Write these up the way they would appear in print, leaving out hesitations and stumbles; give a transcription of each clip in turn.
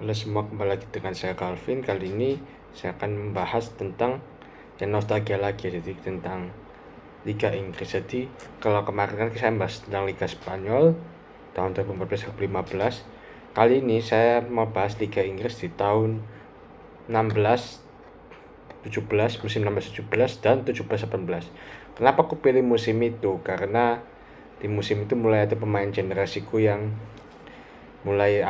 Halo semua, kembali lagi dengan saya Calvin. Kali ini saya akan membahas tentang yang nostalgia lagi, jadi tentang Liga Inggris. Jadi kalau kemarin kan saya membahas tentang Liga Spanyol tahun 2014-2015. Kali ini saya mau bahas Liga Inggris di tahun 16-17, musim 16-17 dan 17-18. Kenapa aku pilih musim itu? Karena di musim itu mulai ada pemain generasiku yang mulai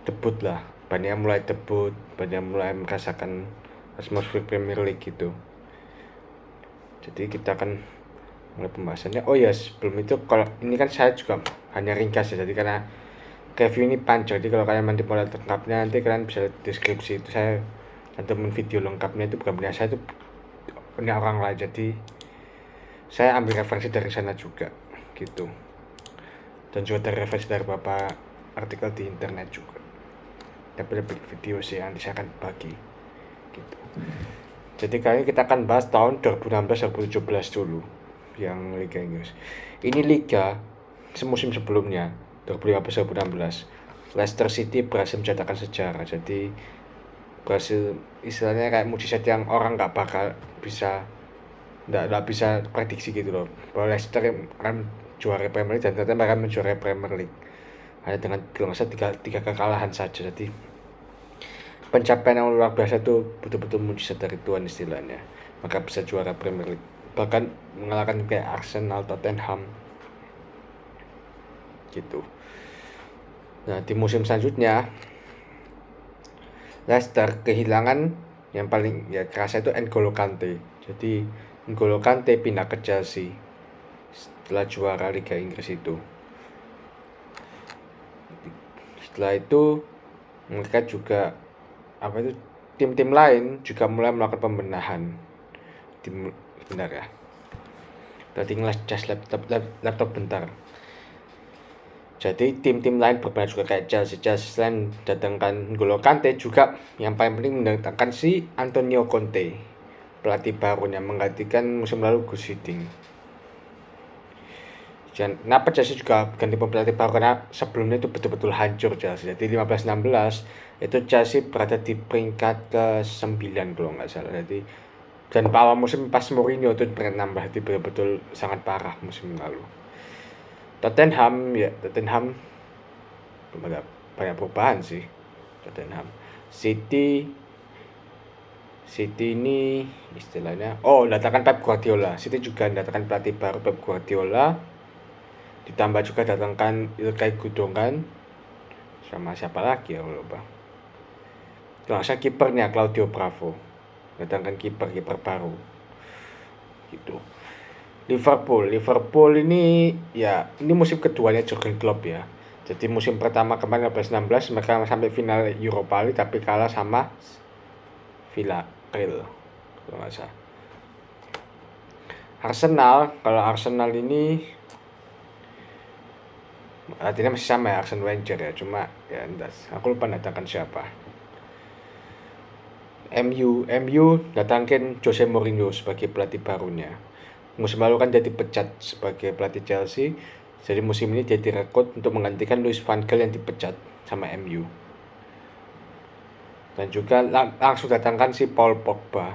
debut lah, banyak mulai debut, banyak mulai merasakan atmosfer Premier League gitu. Jadi kita akan mulai pembahasannya. Oh ya, sebelum itu, kalau ini kan saya juga hanya ringkas ya, jadi karena review ini panjang, jadi kalau kalian nanti mau lihat lengkapnya, nanti kalian bisa lihat deskripsi itu. Saya temen video lengkapnya itu bukan punya saya, itu punya orang lain, jadi saya ambil referensi dari sana juga gitu, dan juga dari referensi dari beberapa artikel di internet juga. Tapi lebih video sih yang saya akan bagi gitu. Jadi kali ini kita akan bahas tahun 2016-2017 dulu, yang Liga Inggris. Ini liga semusim sebelumnya 2015-2016 Leicester City berhasil mencetakkan sejarah. Jadi berhasil, istilahnya kayak mujizat yang orang nggak bakal bisa, nggak bisa prediksi gitu loh, bahwa Leicester akan juara Premier League, dan ternyata mereka menjuarai Premier League hanya dengan kalau nggak salah tiga kekalahan saja. Jadi pencapaian yang luar biasa tuh, betul-betul mujizat dari Tuhan istilahnya. Maka bisa juara Premier League, bahkan mengalahkan kayak Arsenal, Tottenham gitu. Nah, di musim selanjutnya Leicester kehilangan yang paling ya kerasa itu N'Golo Kante. Jadi N'Golo Kante pindah ke Chelsea setelah juara Liga Inggris itu. Setelah itu mereka juga tim-tim lain juga mulai melakukan pembenahan. Bentar ya, tadi ngecas laptop bentar. Jadi tim-tim lain berbenah juga kayak Chelsea selain datangkan N'Golo Kante, juga yang paling penting mendatangkan si Antonio Conte, pelatih barunya, menggantikan musim lalu Gus Hiddink. Dan kenapa Chelsea juga ganti pelatih baru? Karena sebelumnya itu betul-betul hancur Chelsea. Jadi 15-16 itu Chelsea berada di peringkat ke-9 kalau nggak salah. Jadi dan awal musim pas Mourinho itu nambah, itu betul-betul sangat parah musim lalu. Tottenham belum ada banyak perubahan sih. Tottenham. City ini istilahnya datangkan Pep Guardiola. City juga datangkan pelatih baru, Pep Guardiola. Ditambah juga datangkan Ilkay Gundogan sama siapa lagi ya, lupa. Langsung kipernya Claudio Bravo, datangkan kiper baru gitu. Liverpool ini ya, ini musim keduanya Jurgen Klopp ya. Jadi musim pertama kemarin 15-16 mereka sampai final Europa League tapi kalah sama Villarreal kalau nggak salah. Kalau Arsenal ini artinya masih sama ya, Arsene Wenger ya, cuma ya entah, aku lupa datangkan siapa. MU datangkan Jose Mourinho sebagai pelatih barunya. Musim lalu kan dia dipecat sebagai pelatih Chelsea, jadi musim ini dia direkrut untuk menggantikan Louis van Gaal yang dipecat sama MU. Dan juga langsung datangkan si Paul Pogba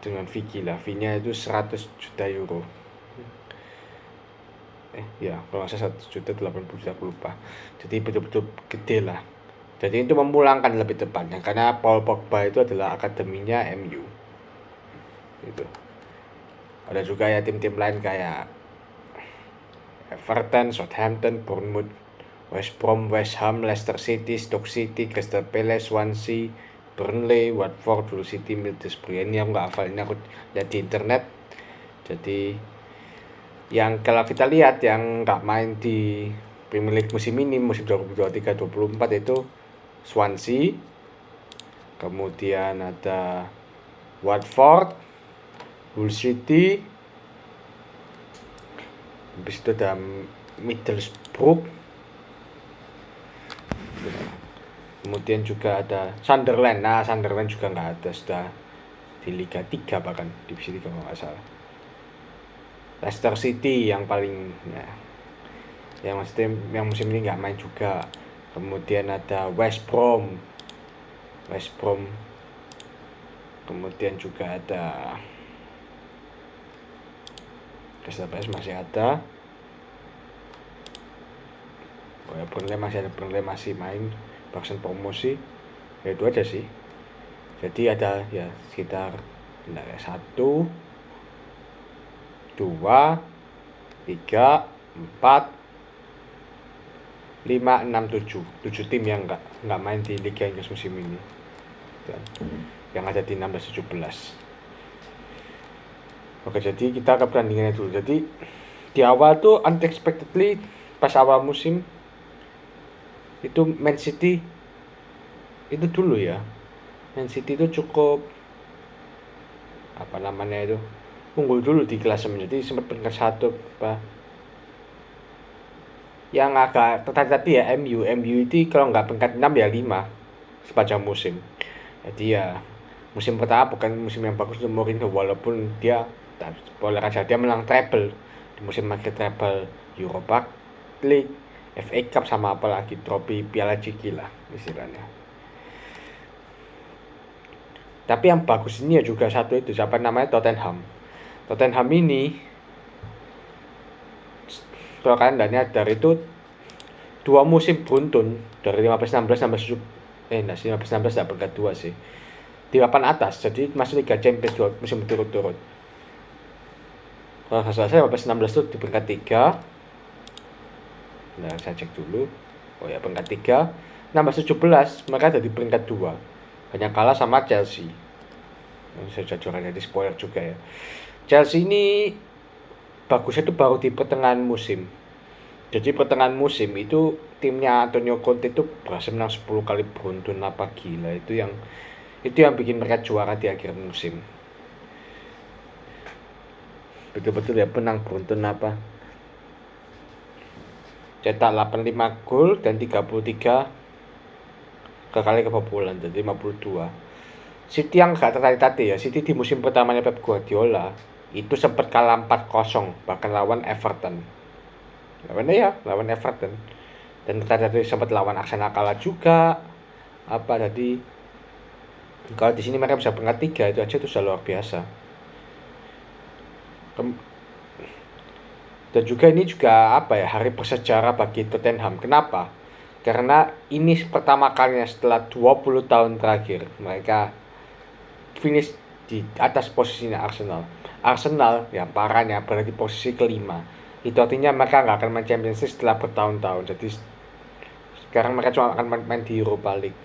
dengan fee-nya itu 100 juta euro. Kalau nggak salah 100 juta, aku lupa. Jadi betul-betul gede lah. Jadi itu memulangkan lebih tepatnya, karena Paul Pogba itu adalah akademinya MU. Gitu. Ada juga ya tim-tim lain kayak Everton, Southampton, Bournemouth, West Brom, West Ham, Leicester City, Stoke City, Crystal Palace, Swansea, Burnley, Watford, Hull City, Middlesbrough. Ini aku nggak hafal, ini aku lihat di internet. Jadi yang kalau kita lihat yang nggak main di Premier League musim ini, musim 2023-2024 itu Swansea, kemudian ada Watford, Hull City, habis itu ada Middlesbrough, kemudian juga ada Sunderland. Nah, Sunderland juga nggak ada, sudah di Liga 3 bahkan divisi 3 kalau nggak salah. Leicester City yang paling ya, yang musim ini nggak main juga. kemudian ada West Brom, kemudian juga ada Crystal Palace masih ada. Oh ya, Burnley masih main bahkan promosi. Ya itu aja sih. Jadi ada ya sekitar 1, 2, 3, 4, 5, 6, 7 tim yang nggak main di Liga Inggris musim ini. Dan yang ada di 16-17. Oke, jadi kita ke pertandingannya dulu. Jadi di awal tuh unexpectedly pas awal musim itu Man City itu dulu ya. Man City itu cukup apa namanya itu unggul dulu di klasemen, jadi sempat peringkat 1 apa. Yang agak tadi ya MU itu kalau nggak peringkat 6 ya 5 sepanjang musim. Jadi ya musim pertama bukan musim yang bagus untuk Mourinho, walaupun dia boleh aja dia menang treble di musim akhir, treble Europa League, FA Cup, sama apalagi trofi Piala Ciki lah istilahnya. Tapi yang bagus ini ya juga satu itu, siapa namanya, Tottenham ini kalau kalian tidak nyadar itu 2 musim beruntun dari 15-16 sampai 15-16 tidak peringkat 2 sih, di papan atas, jadi masuk Liga Champions 2 musim berturut-turut. Kalau nggak salah 15-16 itu di peringkat 3. Nah, saya cek dulu. Oh ya, peringkat 3. 16-17 mereka ada di peringkat 2. Hanya kalah sama Chelsea. Ini saya jajaran jadi spoiler juga ya. Chelsea ini bagusnya itu baru di pertengahan musim. Jadi pertengahan musim itu timnya Antonio Conte itu berhasil menang 10 kali beruntun, apa gila. Itu yang bikin mereka juara di akhir musim. Betul-betul ya, menang beruntun apa. Cetak 85 gol dan 33 kali kebobolan, jadi 52. City yang gak tertarik tadi ya, City di musim pertamanya Pep Guardiola itu sempat kalah 4-0 bahkan lawan Everton. Lawan Everton. Dan tadi sempat lawan Arsenal kalah juga. Apa tadi? Kalau di sini mereka bisa peringkat 3 itu aja, itu sudah luar biasa. Dan juga ini juga apa ya, hari bersejarah bagi Tottenham. Kenapa? Karena ini pertama kalinya setelah 20 tahun terakhir mereka finish di atas posisinya Arsenal. Arsenal ya parahnya berada di posisi kelima. Itu artinya mereka nggak akan main Champions League setelah bertahun-tahun. Jadi sekarang mereka cuma akan main di Europa League.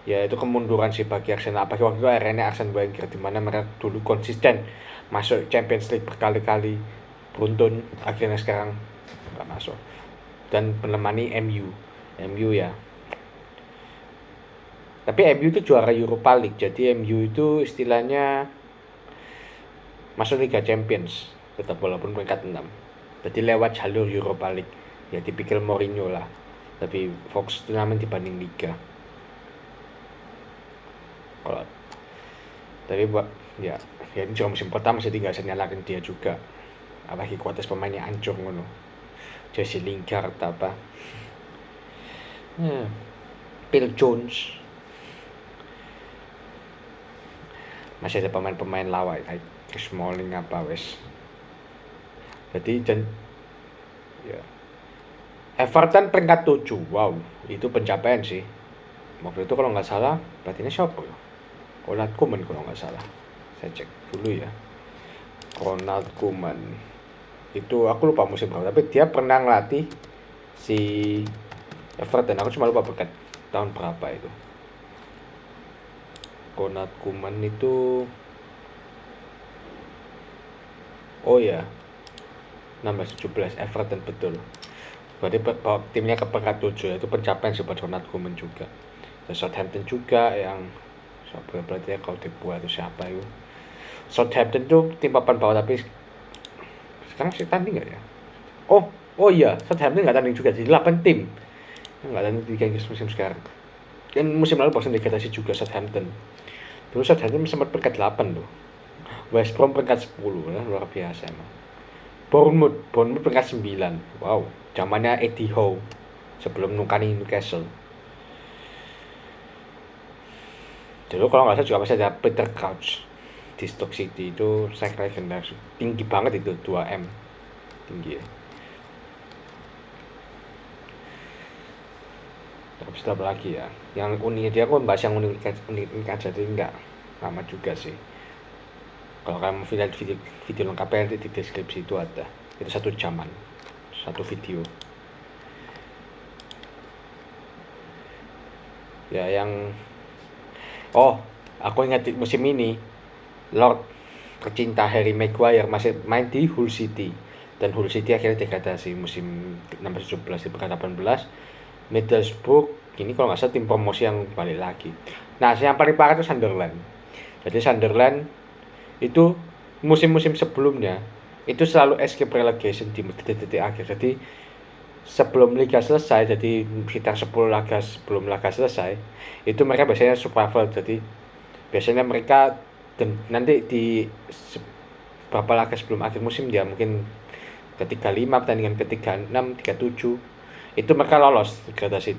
Ya itu kemunduran sih bagi Arsenal. Apalagi waktu itu akhirnya Arsene Wenger, di mana mereka dulu konsisten masuk Champions League berkali-kali beruntun, akhirnya sekarang nggak masuk dan menemani MU ya. Tapi MU itu juara Europa League, jadi MU itu istilahnya masuk Liga Champions tetap walaupun peringkat 6. Jadi lewat jalur Europa League ya, tipikal Mourinho lah, lebih fokus turnamen dibanding Liga. Kalau tapi buat ya ini cuma musim pertama, jadi nggak bisa nyalakan dia juga. Apalagi kualitas pemainnya hancur ngono. Jesse Lingard apa. Phil Jones. Masih ada pemain-pemain lawa kayak Smalling apa wes. Jadi dan ya Everton peringkat 7. Wow, itu pencapaian sih. Waktu itu kalau nggak salah pelatihnya siapa ya? Ronald Koeman kalau nggak salah. Saya cek dulu ya. Ronald Koeman. Itu aku lupa musim berapa, tapi dia pernah ngelatih si Everton. Aku cuma lupa berkat tahun berapa itu. Ronald Koeman itu oh ya 16-17 Everton, betul. Berarti bawa timnya ke peringkat 7, itu pencapaian sih buat Ronald Koeman juga. Dan Southampton juga yang berarti kalau dibuat itu siapa itu. Southampton tuh tim papan bawah tapi sekarang sih tanding nggak ya? Oh iya, Southampton nggak tanding juga, jadi 8 tim yang nggak tanding di Liga Inggris musim sekarang. Dan musim lalu bahkan degradasi juga Southampton. Dulu Southampton sempat peringkat 8 loh. West Brom peringkat 10, luar biasa emang. Bournemouth peringkat 9. Wow, zamannya Eddie Howe. sebelum nukani Newcastle. Dulu kalau nggak salah juga masih ada Peter Crouch di Stoke City, itu saya legendar, tinggi banget itu, 2M tinggi ya. Habis itu apa lagi ya, yang uniknya dia, aku bahas yang unik aja, jadi nggak lama juga sih. Kalau kamu lihat video lengkapnya nanti di deskripsi itu ada, itu 1 jaman satu video ya. Yang aku ingat musim ini Lord tercinta Harry Maguire masih main di Hull City, dan Hull City akhirnya degradasi musim 16-17 di pekan 18. Middlesbrough ini kalau nggak salah tim promosi yang balik lagi. Nah, yang paling parah itu Sunderland. Jadi Sunderland itu musim-musim sebelumnya itu selalu escape relegation di detik-detik akhir. Jadi sebelum liga selesai, jadi sekitar 10 laga sebelum laga selesai, itu mereka biasanya survival. Jadi biasanya mereka, dan nanti di beberapa laga sebelum akhir musim dia mungkin ketika 5 pertandingan, ketika 6, 37 itu mereka lolos degradasi.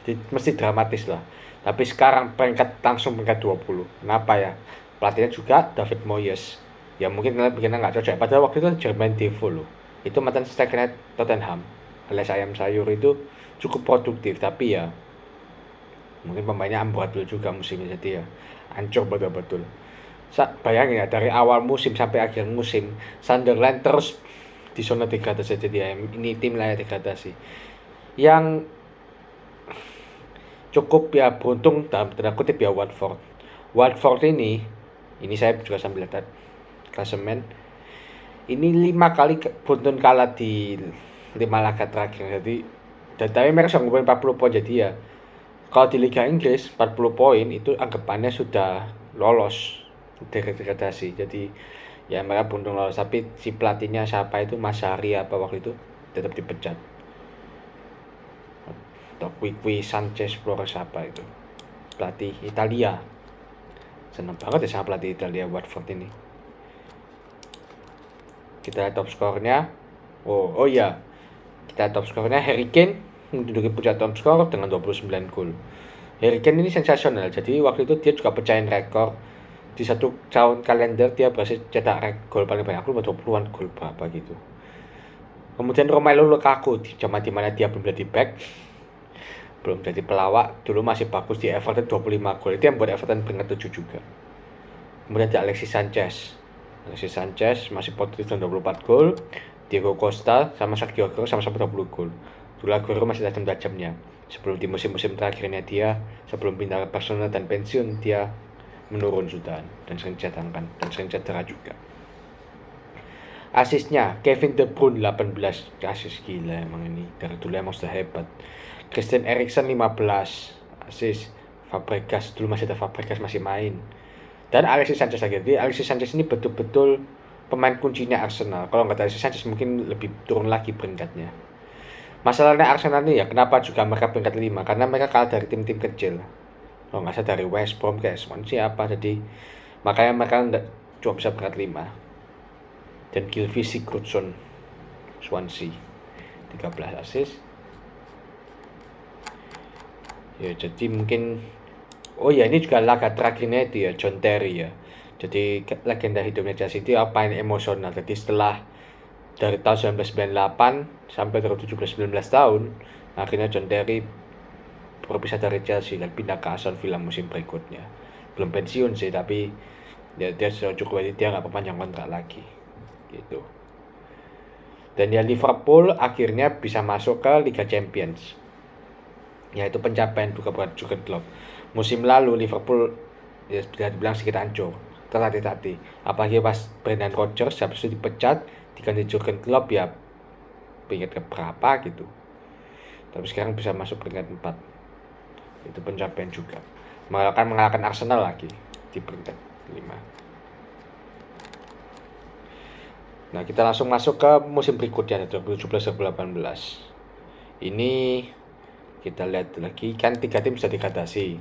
Jadi mesti dramatis lah. Tapi sekarang peringkat langsung peringkat 20. Kenapa ya? Pelatihnya juga David Moyes. Ya mungkin kalian pikirnya nggak cocok. Padahal waktu itu Jermaine Defoe loh. Itu mantan striker Tottenham. Alias ayam sayur itu cukup produktif. Tapi ya mungkin pemainnya amburadul juga musimnya. Jadi ya hancur betul-betul. Bayangin ya, dari awal musim sampai akhir musim Sunderland terus di zona degradasi. Jadi ya, ini tim layak degradasi. Yang cukup ya beruntung dalam tanda kutip ya Watford ini saya juga sambil lihat klasemen ini 5 kali beruntun kalah di 5 laga terakhir. Jadi tapi mereka sudah ngumpulin 40 poin. Jadi ya kalau di Liga Inggris 40 poin itu anggapannya sudah lolos degradasi. Jadi ya mereka beruntung lolos, tapi si pelatihnya siapa itu, Mas Hari apa waktu itu, tetap dipecat. Atau Quique Sanchez Flores apa itu, pelatih Italia. Senang banget ya sama pelatih Italia Watford ini. Kita lihat top skornya. Oh iya, kita lihat top skornya. Harry Kane menduduki puncak top skor dengan 29 gol. Harry Kane ini sensasional. Jadi waktu itu dia juga pecahin rekor di 1 tahun kalender, dia berhasil cetak gol paling banyak, 20-an gol berapa gitu. Kemudian Romelu Lukaku di zaman dimana dia belum jadi back, belum jadi pelawak, dulu masih bagus di Everton, 25 gol. Itu yang buat Everton peringkat 7 juga. Kemudian ada Alexis Sanchez masih produktif dengan 24 gol. Diego Costa sama Sergio Aguero sama-sama 20 gol. Dulu Aguero masih tajam-tajamnya. Sebelum di musim-musim terakhirnya dia, sebelum pindah ke Barcelona dan pensiun, dia menurun sudah dan sering cetakkan dan sering cedera juga. Asisnya Kevin De Bruyne 18 asis, gila emang ini, dari dulu emang sudah hebat. Christian Eriksen 15 asis. Fabregas, dulu masih ada Fabregas masih main. Dan Alexis Sanchez lagi. Jadi Alexis Sanchez ini betul-betul pemain kuncinya Arsenal. Kalau nggak ada Alexis Sanchez mungkin lebih turun lagi peringkatnya. Masalahnya Arsenal ini ya, kenapa juga mereka peringkat 5? Karena mereka kalah dari tim-tim kecil. Kalau nggak salah dari West Brom kayak Swansea apa. Jadi makanya mereka nggak cuma bisa peringkat 5. Dan Gylfi Sigurdsson Swansea 13 asis. Ya jadi mungkin ini juga laga terakhirnya itu ya, John Terry ya. Jadi legenda hidupnya Chelsea itu apa yang emosional. Jadi setelah dari tahun 1998 sampai 2017-19 tahun, akhirnya John Terry berpisah dari Chelsea dan pindah ke Aston Villa musim berikutnya. Belum pensiun sih, tapi ya dia sudah cukup, dia nggak perpanjang kontrak lagi gitu. Dan ya Liverpool akhirnya bisa masuk ke Liga Champions, yaitu pencapaian bukan buat Jurgen Klopp. Musim lalu Liverpool ya bisa dibilang sedikit hancur, tertatih-tatih. Apalagi pas Brendan Rodgers habis itu dipecat, diganti Jurgen Klopp ya peringkat ke berapa gitu. Tapi sekarang bisa masuk peringkat 4. Itu pencapaian juga. Mengalahkan Arsenal lagi di peringkat 5. Nah, kita langsung masuk ke musim berikutnya 2017-2018. Ini kita lihat lagi, kan 3 tim bisa degradasi.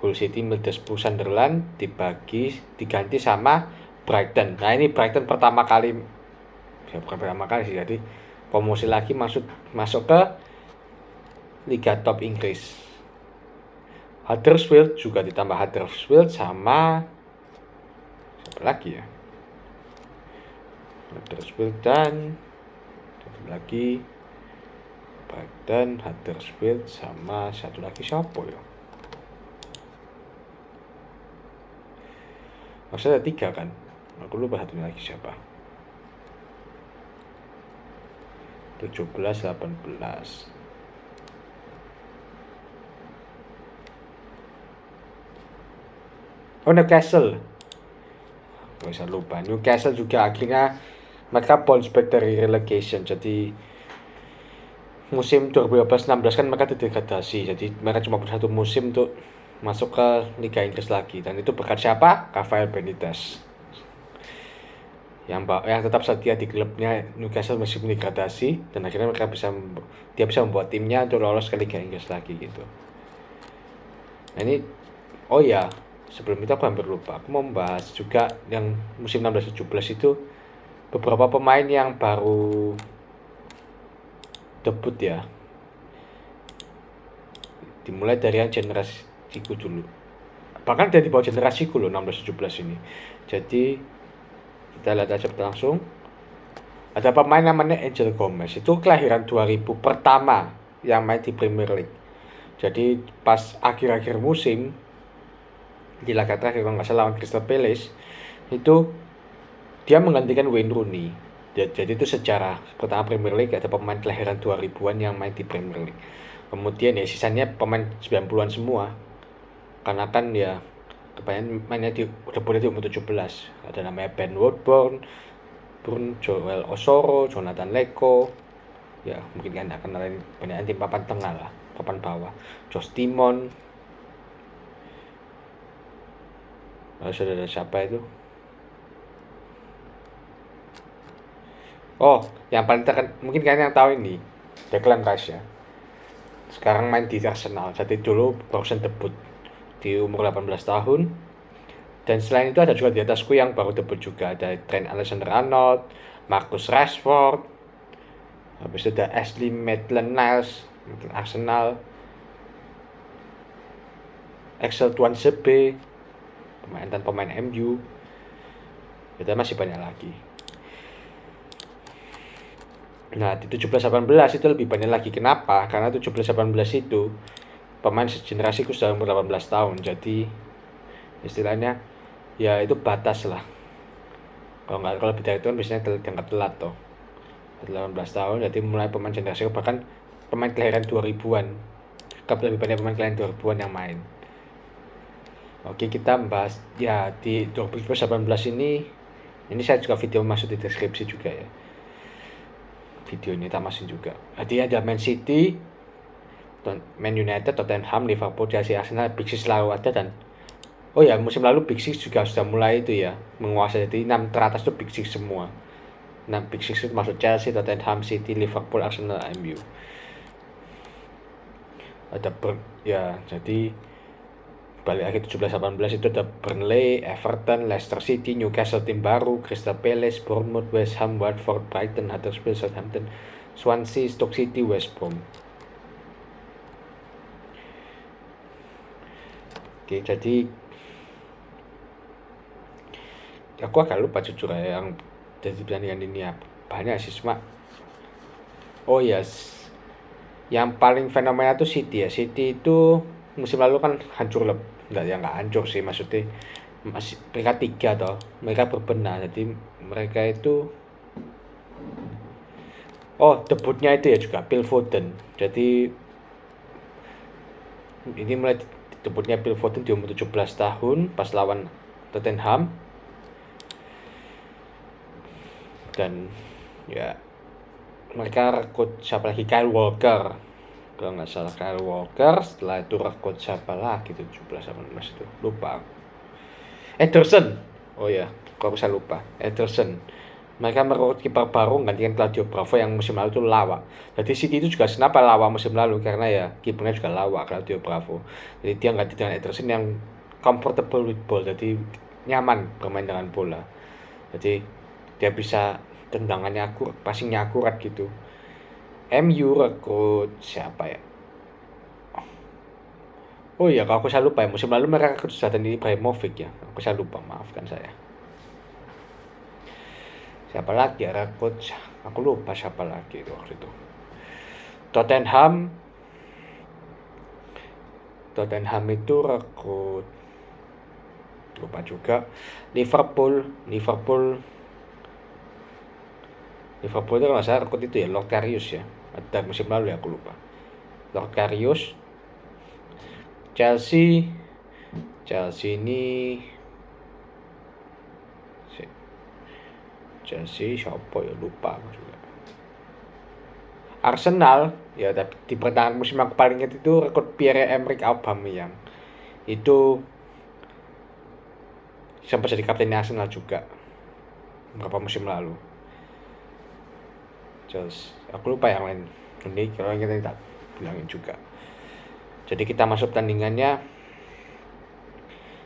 Hull City, Middlesbrough, Sunderland diganti sama Brighton. Nah, ini Brighton pertama kali, ya bukan pertama kali sih, jadi promosi lagi masuk ke Liga top Inggris. Huddersfield juga ditambah Huddersfield sama siapa lagi ya? Huddersfield dan satu lagi Brighton, Huddersfield sama satu lagi siapa ya? Maksudnya ada 3 kan? Aku lupa satunya lagi siapa. 17-18. Oh, Newcastle. Gak bisa lupa. Newcastle juga akhirnya mereka bounce back dari relegation. Jadi musim 2015-16 kan mereka degradasi. Jadi mereka cuma bersatu musim untuk masuk ke Liga Inggris lagi. Dan itu berkat siapa? Rafael Benitez. Yang tetap setia di klubnya Newcastle meskipun degradasi, dan akhirnya dia bisa membuat timnya untuk lolos ke Liga Inggris lagi gitu. Nah ini, oh ya, sebelum itu aku hampir lupa. Aku mau membahas juga yang musim 16-17 itu beberapa pemain yang baru debut ya. Dimulai dari yang generasiku dulu. Bahkan dari bawah generasiku loh 16-17 ini. Jadi kita lihat aja langsung. Ada pemain namanya Angel Gomez. Itu kelahiran 2000 pertama yang main di Premier League. Jadi pas akhir-akhir musim di laga terakhir kalau nggak salah lawan Crystal Palace itu dia menggantikan Wayne Rooney. Jadi itu sejarah pertama Premier League ada pemain kelahiran 2000-an yang main di Premier League. Kemudian ya sisanya pemain 90-an semua. Karena kan ya kebanyakan mainnya udah boleh di umur 17. Ada namanya Ben Woodburn, Joel Osoro, Jonathan Leko. Ya mungkin kan akan ada banyak tim papan tengah lah, papan bawah. Josh Timon. Lalu saudara siapa itu? Oh, yang paling mungkin kalian yang tahu ini, Declan Rice ya. Sekarang main di Arsenal. Jadi dulu barusan debut di umur 18 tahun. Dan selain itu ada juga di atasku yang baru debut juga. Ada Trent Alexander-Arnold, Marcus Rashford, habis itu ada Ashley Maitland-Niles, Arsenal, Axel Tuanzebe, pemain MU. Kita masih banyak lagi. Nah di 17-18 itu lebih banyak lagi. Kenapa? Karena 17-18 itu pemain segenerasiku sudah umur 18 tahun. Jadi istilahnya ya itu batas lah. Kalau lebih dari itu kan biasanya dianggap telat toh. 18 tahun jadi mulai pemain generasi bahkan pemain kelahiran 2000-an. Lebih banyak pemain kelahiran 2000-an yang main. Oke, kita membahas ya di 2018 ini saya juga video masuk di deskripsi juga ya. Video ini tak masukin juga. Jadi ada Man City, Man United, Tottenham, Liverpool, Chelsea, Arsenal, Big Six selalu ada. Dan oh ya musim lalu Big Six juga sudah mulai itu ya menguasai. Jadi 6 teratas itu Big Six semua. 6 Big Six itu masuk Chelsea, Tottenham, City, Liverpool, Arsenal, MU. Ada ya jadi balik lagi 17-18 itu ada Burnley, Everton, Leicester City, Newcastle tim baru, Crystal Palace, Bournemouth, West Ham, Watford, Brighton, Huddersfield, Southampton, Swansea, Stoke City, West Brom. Oke, jadi aku agak lupa jujur ya yang jadi pertandingan ini apa. Banyak sih cuma oh yes, yang paling fenomena tuh City ya. City itu musim lalu kan hancur nggak hancur sih, maksudnya masih peringkat 3 toh, mereka berbenah. Jadi mereka itu debutnya itu ya juga Phil Foden. Jadi ini mulai debutnya Phil Foden di umur 17 tahun pas lawan Tottenham. Dan ya mereka rekrut siapa lagi, Kyle Walker kalau nggak salah. Kyle Walker, setelah itu rekrut siapa lagi 17-18 itu lupa. Ederson, oh ya kok bisa lupa Ederson. Mereka merekrut kiper baru gantikan Claudio Bravo yang musim lalu itu lawak. Jadi City itu juga kenapa lawak musim lalu karena ya kipernya juga lawak, Claudio Bravo. Jadi dia ganti dengan Ederson yang comfortable with ball, jadi nyaman bermain dengan bola. Jadi dia bisa tendangannya akurat, passingnya akurat gitu. MU rekrut siapa ya? Oh iya, kalau aku saya lupa ya, musim lalu mereka kesusahan di Ibrahimovic ya. Aku saya lupa, maafkan saya. Siapa lagi ya rekrut? Aku lupa siapa lagi itu waktu itu. Tottenham itu rekrut, lupa juga. Liverpool itu kalau nggak salah rekrut itu ya Lord Karius ya. Ada musim lalu ya, aku lupa. Lord Karius. Chelsea ini Chelsea siapa ya, lupa aku juga. Arsenal ya, tapi di pertengahan musim aku paling ingat itu rekrut Pierre-Emerick Aubameyang. Itu sempat jadi kapten Arsenal juga beberapa musim lalu. Terus aku lupa yang lain. Ini kalau kita tak bilangin juga. Jadi kita masuk tandingannya.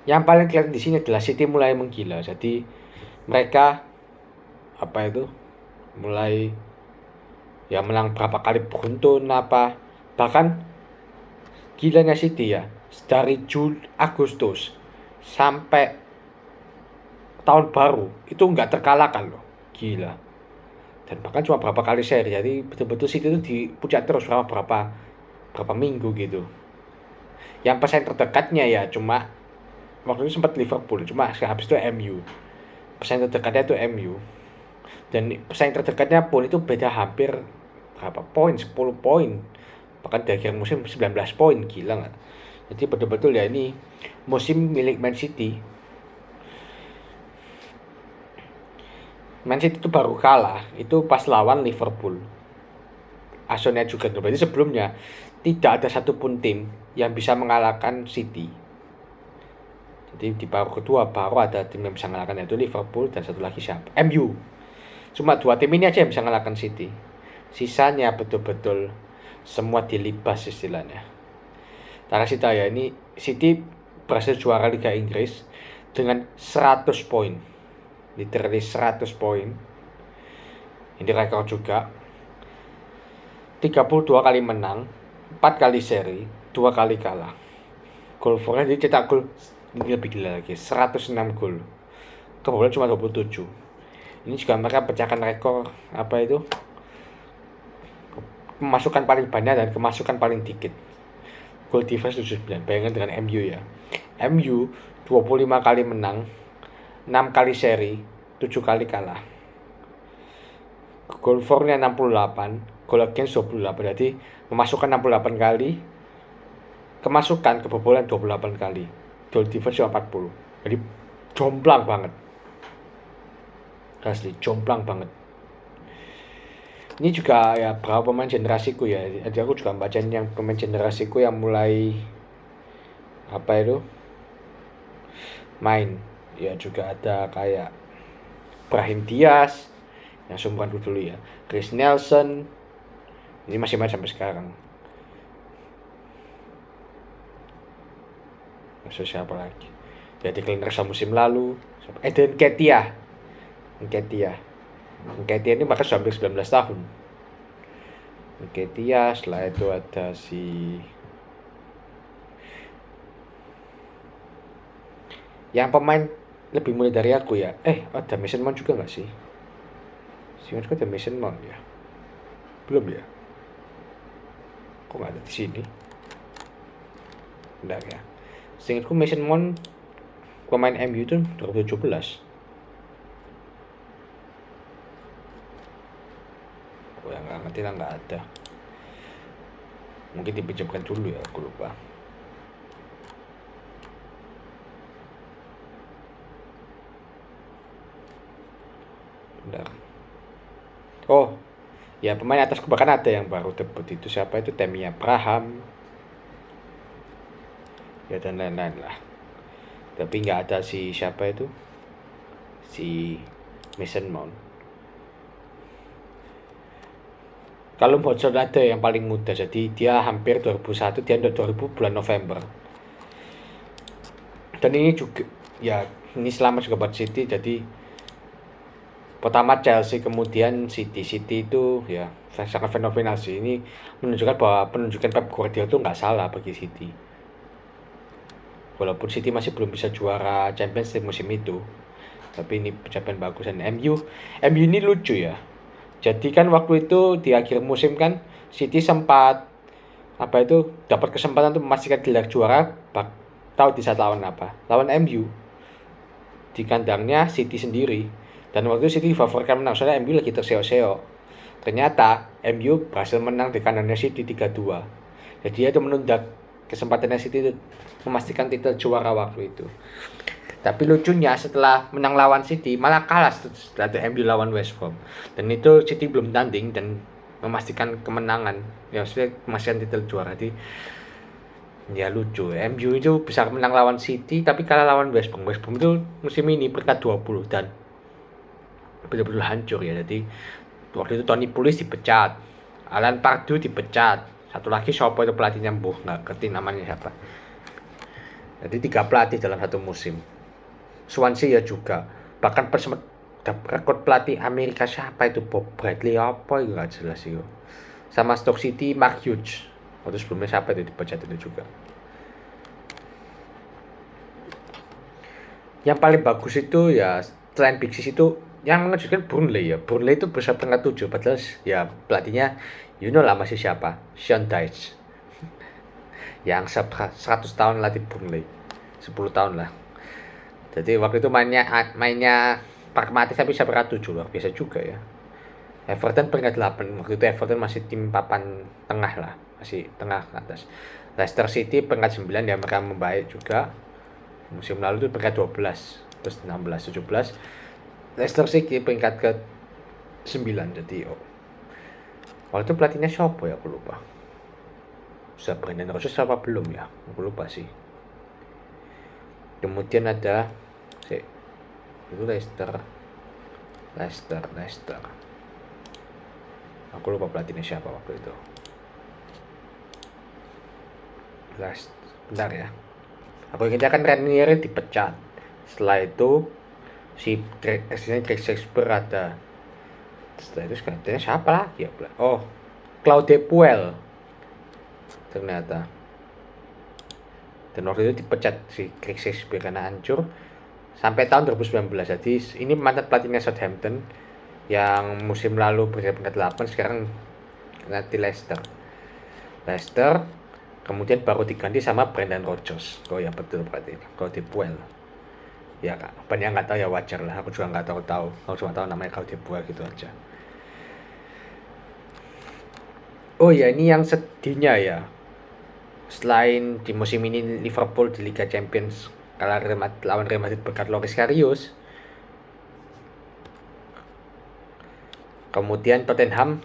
Yang paling kelihatan di sini adalah City mulai menggila. Jadi mereka mulai ya menang berapa kali beruntun bahkan gilanya City ya, dari Agustus sampai tahun baru itu nggak terkalahkan loh, gila. Dan bahkan cuma berapa kali seri, jadi betul-betul City itu dipuncak terus selama berapa minggu gitu. Yang pesaing terdekatnya ya cuma waktu itu sempat Liverpool, cuma habis itu MU. Pesaing terdekatnya itu MU. Dan pesaing terdekatnya pun itu beda hampir berapa poin, 10 poin. Bahkan di akhir musim 19 poin, gila nggak? Jadi betul-betul ya ini musim milik Man City. Man City itu baru kalah itu pas lawan Liverpool. Asonnya juga, berarti sebelumnya tidak ada satupun tim yang bisa mengalahkan City. Jadi di paruh kedua baru ada tim yang bisa mengalahkan, yaitu Liverpool dan satu lagi siapa? MU. Cuma dua tim ini aja yang bisa mengalahkan City. Sisanya betul-betul semua dilibas istilahnya. Kasih tahu ya, ini City berhasil juara Liga Inggris dengan 100 poin. Literally 100 poin. Ini rekor juga. 32 kali menang, 4 kali seri, 2 kali kalah. Gol for dia cetak gol ini lebih gila lagi, 106 gol. Kebobolan cuma 27. Ini juga mereka pecahkan rekor pemasukan paling banyak dan kemasukan paling dikit. Goal difference 79. Bayangkan dengan MU ya. MU 25 kali menang, 6 kali seri, 7 kali kalah. Goal for-nya 68, goal against 28. Berarti memasukkan 68 kali, kemasukan kebobolan 28 kali. Goal difference 40. Jadi jomplang banget. Asli jomplang banget. Ini juga ya berapa pemain generasiku ya. Jadi aku juga bacain yang pemain generasiku yang mulai main. Ya juga ada kayak Brahim Diaz yang seumuran dulu ya. Chris Nelson. Ini masih main sampai sekarang. Masuk siapa lagi? Jadi Cleaner musim lalu. Eden Ketia ini bahkan sudah hampir 19 tahun. Ketia, setelah itu ada yang pemain lebih muda dari aku ya. Ada Mason Mount juga nggak sih? Ada Mason Mount ya? Belum ya? Kok nggak ada di sini? Bentar ya. Seingatku Mason Mount pemain MU itu 2017. Yang nggak ngerti lah, nggak ada. Mungkin dipinjamkan dulu ya, aku lupa. Bentar. Oh ya, pemain atasku bahkan ada yang baru debut itu, siapa itu, Tammy Abraham ya, dan lain-lain lah. Tapi nggak ada si Mason Mount. Kalau Hudson ada yang paling muda, jadi dia hampir 2001, dia 2000 bulan November. Dan ini juga ya, ini selama juga buat City. Jadi pertama Chelsea, kemudian City itu ya sangat fenomenal sih. Ini menunjukkan bahwa penunjukan Pep Guardiola itu nggak salah bagi City. walaupun City masih belum bisa juara Champions League musim itu, tapi ini pencapaian bagus. Dan MU ini lucu ya. Jadi kan waktu itu di akhir musim kan City sempat dapat kesempatan untuk memastikan gelar juara. Tahu di saat lawan apa? Lawan MU di kandangnya City sendiri. Dan waktu itu City favoritkan menang soalnya MU lagi terseok-seok. Ternyata MU berhasil menang di kandangnya City 3-2. Jadi dia itu menunda kesempatannya City itu memastikan titel juara waktu itu. Tapi lucunya setelah menang lawan City malah kalah setelah MU lawan West Brom. Dan itu City belum tanding dan memastikan kemenangan. Ya sudah memastikan titel juara. Jadi ya lucu. MU itu bisa menang lawan City tapi kalah lawan West Brom. West Brom itu musim ini peringkat 20 dan betul-betul hancur ya. Jadi waktu itu Tony Pulis dipecat, Alan Pardew dipecat, satu lagi siapa itu pelatihnya nggak ngerti namanya siapa. Jadi 3 pelatih dalam satu musim. Swansea ya juga, bahkan rekor pelatih Amerika siapa itu, Bob Bradley apa itu nggak jelas itu. Sama Stoke City Mark Hughes. Waktu sebelumnya siapa itu dipecat itu juga. Yang paling bagus itu ya selain Big Six itu yang mengejutkan Burnley ya. Burnley itu bisa peringkat 7 padahal ya pelatihnya lah masih siapa? Sean Dyche. Yang 100 tahun latih Burnley. 10 tahun lah. Jadi waktu itu mainnya pragmatis tapi bisa peringkat 7 luar biasa juga ya. Everton peringkat 8. Waktu itu Everton masih tim papan tengah lah, masih tengah ke atas. Leicester City peringkat 9 ya, mereka membaik juga. Musim lalu itu peringkat 12, terus 16, 17. Leicester City peringkat ke 9 jadi waktu itu pelatihnya siapa ya, aku lupa. Sudah Brendan Rodgers apa belum ya, aku lupa sih. Kemudian ada itu Leicester. Aku lupa pelatihnya siapa waktu itu. Bentar ya. Aku ingatnya kan Ranieri dipecat. Setelah itu si Greg Shakespeare ada. Setelah itu sekarang siapa lagi ya? Oh, Claude Puel ternyata. Dan waktu itu dipecat si Greg Shakespeare karena hancur sampai tahun 2019. Jadi ini mantan pelatihnya Southampton yang musim lalu peringkat 8, sekarang nanti Leicester. Kemudian baru diganti sama Brendan Rodgers. Oh ya betul berarti Claude Puel. Ya kak, apa yang nggak tahu ya wajar lah. Aku juga nggak tahu. Aku cuma tahu namanya Claude Puel gitu aja. Oh ya, ini yang sedihnya ya. Selain di musim ini Liverpool di Liga Champions kalah lawan Real Madrid berkat Loris Karius. Kemudian Tottenham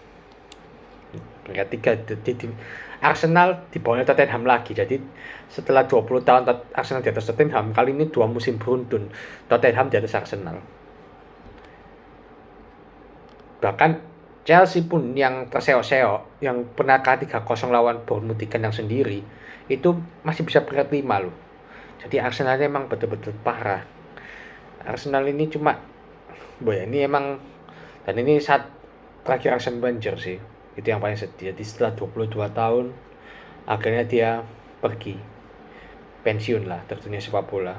peringkat 3 Arsenal di bawahnya Tottenham lagi. Jadi setelah 20 tahun Arsenal di atas Tottenham, kali ini 2 musim beruntun Tottenham di atas Arsenal. Bahkan Chelsea pun yang terseok-seok, yang pernah kalah 3-0 lawan Bournemouth di kandang sendiri, itu masih bisa peringkat 5 loh. Jadi Arsenal emang betul-betul parah. Arsenal ini cuma ini emang, dan ini saat terakhir Arsene Wenger sih, itu yang paling sedih. Jadi setelah 22 tahun akhirnya dia pergi pensiun lah dari dunia sepak bola.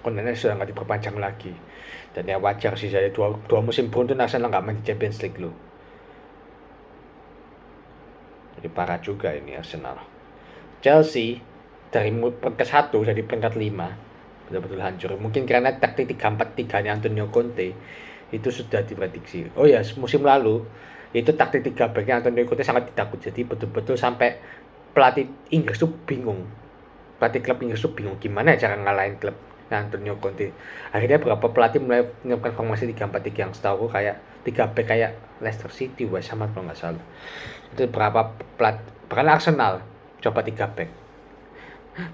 Kontraknya sudah nggak diperpanjang lagi. Dan ya wajar sih, saya dua musim beruntun Arsenal nggak main di Champions League loh. Jadi parah juga ini Arsenal. Chelsea dari peringkat 1 jadi peringkat 5, betul-betul hancur. Mungkin karena taktik 3-4-3-nya Antonio Conte itu sudah diprediksi. Oh ya, musim lalu itu taktik 3 backnya Antonio Conte sangat ditakut. Jadi betul-betul sampai pelatih Inggris tuh bingung. Pelatih klub Inggris tuh bingung gimana cara ngalahin klub Antonio Conte. Akhirnya beberapa pelatih mulai menyiapkan formasi 3-4-3 yang setahu kayak 3 back kayak Leicester City, West Ham kalau nggak salah. Itu berapa bahkan Arsenal coba 3 back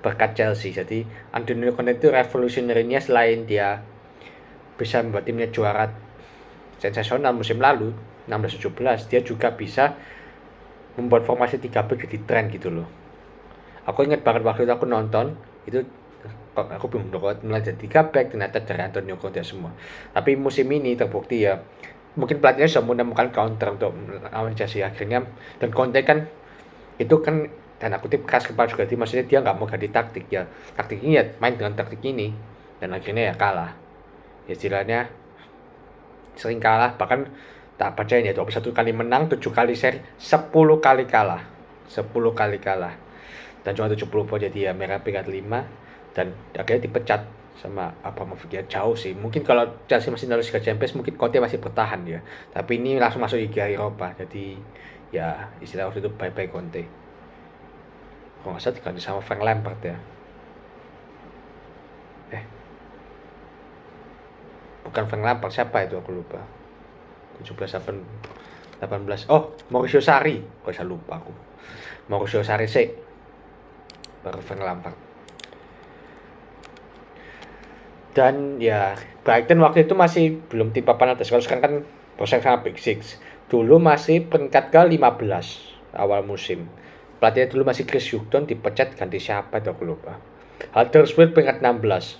berkat Chelsea. Jadi Antonio Conte itu revolutionary-nya, selain dia bisa membuat timnya juara sensasional musim lalu 16-17, dia juga bisa membuat formasi 3 back jadi tren gitu loh. Aku ingat banget waktu itu aku nonton itu, aku bingung kok mulai jadi 3 back ternyata dari Antonio Conte semua. Tapi musim ini terbukti ya, mungkin pelatihnya sudah menemukan counter untuk lawan Chelsea akhirnya. Dan Conte kan itu kan tanda kutip keras kepala juga, jadi maksudnya dia nggak mau ganti taktik ya, taktik ini ya main dengan taktik ini, dan akhirnya ya kalah. Ya istilahnya sering kalah, bahkan tak percaya ya 21 kali menang, 7 kali seri, 10 kali kalah. 10 kali kalah. Dan cuma 70 poin, jadi ya mereka peringkat 5 dan akhirnya dipecat sama Abramovich. Ya jauh sih. Mungkin kalau Chelsea masih naruh Liga Champions mungkin Conte masih bertahan ya. Tapi ini langsung masuk Liga Eropa. Jadi ya istilah waktu itu bye-bye Conte. Kalau nggak salah diganti sama Frank Lampard ya. Bukan Frank Lampard, siapa itu aku lupa. 18. Oh, Mauricio Sarri. Kok saya lupa aku. Mauricio Sarri sih. Baru Frank Lampard. Dan ya Brighton waktu itu masih belum tim papan atas. Kalau sekarang kan bersaing sama Big Six. Dulu masih peringkat ke-15 awal musim. Pelatihnya dulu masih Chris Hughton, dipecat ganti siapa itu aku lupa. Huddersfield peringkat 16.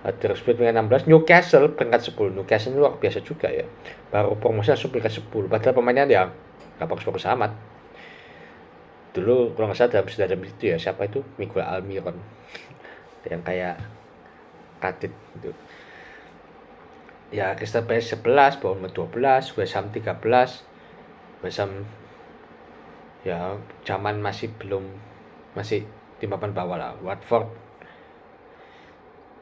Huddersfield peringkat 16, Newcastle peringkat 10. Newcastle luar biasa juga ya. Baru promosi langsung peringkat 10. Padahal pemainnya ya nggak bagus-bagus amat. Dulu kalau nggak salah dalam itu ya, siapa itu? Miguel Almiron. Yang kayak Kadit gitu. Ya Crystal Palace 11, Bournemouth 12, West Ham 13. West Ham ya zaman masih tim papan bawah lah. Watford,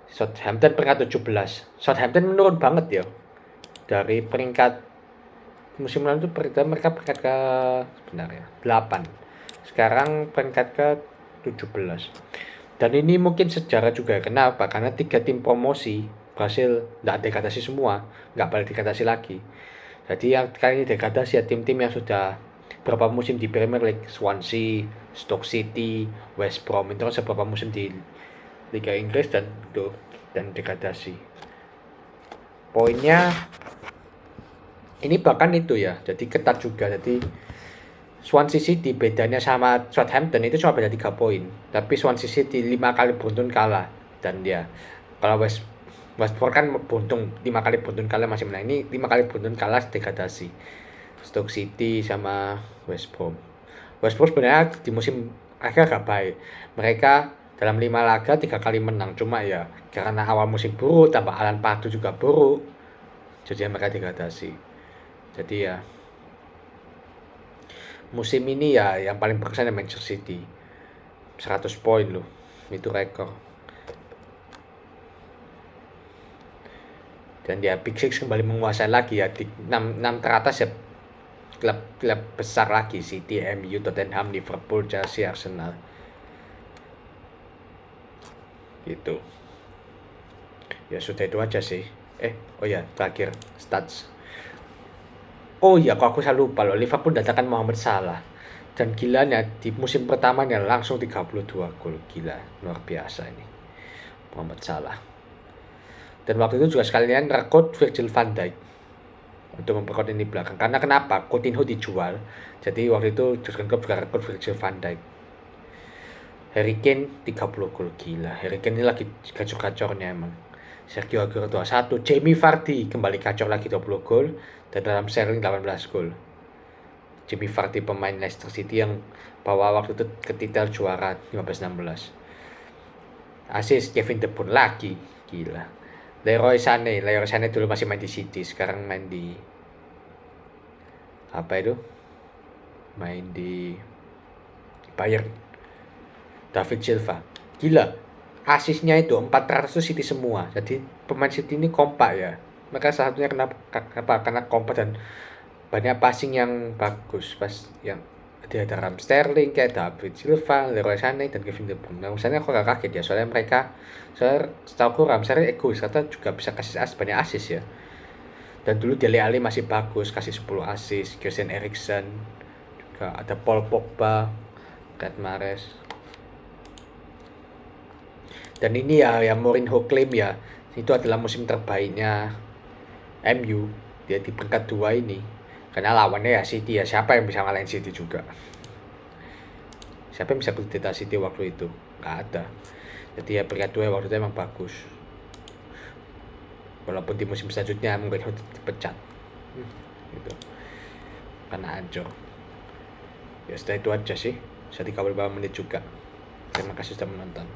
Southampton peringkat 17. Southampton menurun banget ya. Dari peringkat musim lalu itu mereka peringkat ke sebenarnya 8. Sekarang peringkat ke 17. Dan ini mungkin sejarah juga. Kenapa? Karena 3 tim promosi berhasil nggak degradasi semua, nggak balik degradasi lagi. Jadi yang kali ini degradasi ya tim-tim yang sudah berapa musim di Premier League, Swansea, Stoke City, West Brom, itu kan seberapa musim di Liga Inggris dan degradasi. Poinnya ini bahkan itu ya, jadi ketat juga. Jadi Swansea City bedanya sama Southampton itu cuma beda 3 poin. Tapi Swansea City 5 kali beruntun kalah. Dan dia kalau West Brom kan beruntun 5 kali beruntun kalah masih menang. Ini 5 kali beruntun kalah degradasi. Stoke City sama West Brom. West Brom sebenarnya di musim akhir agak baik. Mereka dalam 5 laga 3 kali menang. Cuma ya karena awal musim buruk tambah Alan Pardew juga buruk. Jadi mereka degradasi. Jadi ya musim ini ya yang paling berkesan Manchester City, 100 poin loh, itu rekor. Dan dia Big Six kembali menguasai lagi ya, di 6 teratas ya klub besar lagi, City, MU, Tottenham, Liverpool, Chelsea, Arsenal gitu. Ya sudah itu aja sih. Oh ya terakhir stats. Oh iya, kok aku selalu lupa loh, Liverpool datangkan Mohamed Salah. Dan gilanya di musim pertamanya langsung 32 gol. Gila, luar biasa ini Mohamed Salah. Dan waktu itu juga sekalian rekrut Virgil van Dijk untuk memperkuat ini belakang. Karena kenapa? Coutinho dijual. Jadi waktu itu Jurgen Klopp juga rekrut Virgil van Dijk. Harry Kane 30 gol. Gila, Harry Kane ini lagi gacor-gacornya emang. Sergio Aguero 21, Jamie Vardy kembali kacau lagi 20 gol. Dan dalam Sterling 18 gol. Jamie Vardy pemain Leicester City yang bawa waktu itu ke titel juara 15-16. Asis Kevin De Bruyne lagi, gila. Leroy Sané dulu masih main di City, sekarang main di apa itu? Main di Bayern. David Silva, gila. Asisnya itu 400 City semua. Jadi pemain City ini kompak ya. Maka salah satunya kenapa? Karena kompak dan banyak passing yang bagus. Pas yang ada Raheem Sterling, kayak David Silva, Leroy Sané, dan Kevin De Bruyne. Nah, misalnya aku gak kaget ya, soalnya setahu aku Raheem Sterling egois, kata juga bisa kasih banyak asis ya. Dan dulu Dele Alli masih bagus, kasih 10 asis. Christian Eriksen, juga ada Paul Pogba, Riyad Mahrez. Dan ini ya yang Mourinho klaim ya, itu adalah musim terbaiknya MU, dia di peringkat 2 ini. Karena lawannya ya City ya, siapa yang bisa ngalahin City juga? Siapa yang bisa kudeta City waktu itu? Gak ada. Jadi ya peringkat 2 waktu itu emang bagus. Walaupun di musim selanjutnya mungkin dipecat. Gitu. Karena hancur. Ya sudah itu aja sih. bisa 35 menit juga. Terima kasih sudah menonton.